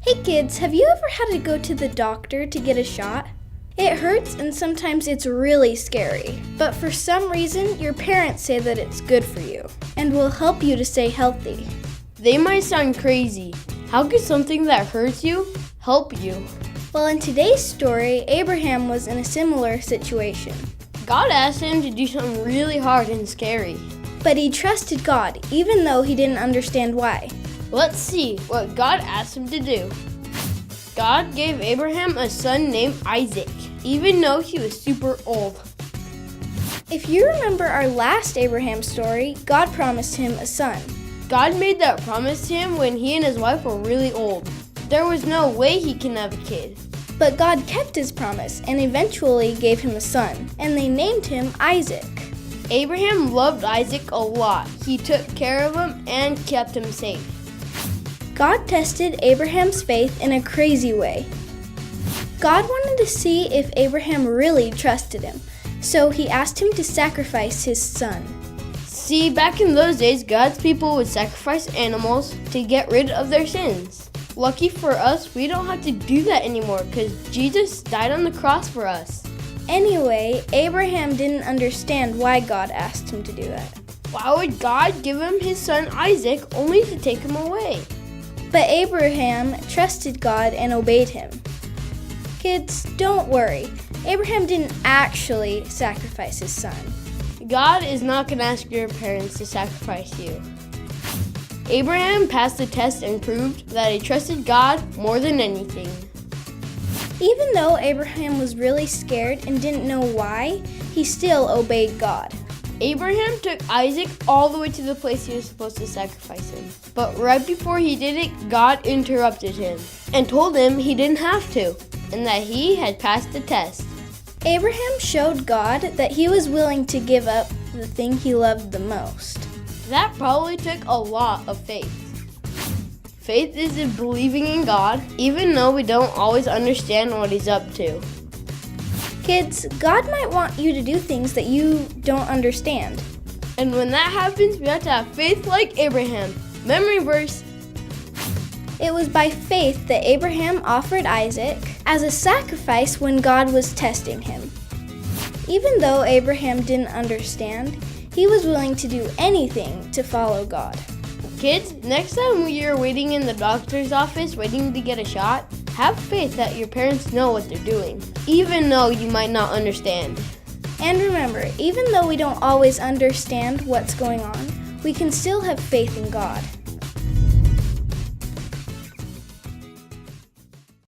Hey kids, have you ever had to go to the doctor to get a shot? It hurts and sometimes it's really scary, but for some reason your parents say that it's good for you and will help you to stay healthy. They might sound crazy. How could something that hurts you help you? Well, in today's story, Abraham was in a similar situation. God asked him to do something really hard and scary. But he trusted God, even though he didn't understand why. Let's see what God asked him to do. God gave Abraham a son named Isaac, even though he was super old. If you remember our last Abraham story, God promised him a son. God made that promise to him when he and his wife were really old. There was no way he can have a kid. But God kept his promise and eventually gave him a son, and they named him Isaac. Abraham loved Isaac a lot. He took care of him and kept him safe. God tested Abraham's faith in a crazy way. God wanted to see if Abraham really trusted him, so he asked him to sacrifice his son. See, back in those days, God's people would sacrifice animals to get rid of their sins. Lucky for us, we don't have to do that anymore because Jesus died on the cross for us. Anyway, Abraham didn't understand why God asked him to do that. Why would God give him his son Isaac only to take him away? But Abraham trusted God and obeyed him. Kids, don't worry. Abraham didn't actually sacrifice his son. God is not going to ask your parents to sacrifice you. Abraham passed the test and proved that he trusted God more than anything. Even though Abraham was really scared and didn't know why, he still obeyed God. Abraham took Isaac all the way to the place he was supposed to sacrifice him. But right before he did it, God interrupted him and told him he didn't have to and that he had passed the test. Abraham showed God that he was willing to give up the thing he loved the most. That probably took a lot of faith. Faith is in believing in God, even though we don't always understand what He's up to. Kids, God might want you to do things that you don't understand. And when that happens, we have to have faith like Abraham. Memory verse. It was by faith that Abraham offered Isaac as a sacrifice when God was testing him. Even though Abraham didn't understand, he was willing to do anything to follow God. Kids, next time you're waiting in the doctor's office waiting to get a shot, have faith that your parents know what they're doing, even though you might not understand. And remember, even though we don't always understand what's going on, we can still have faith in God.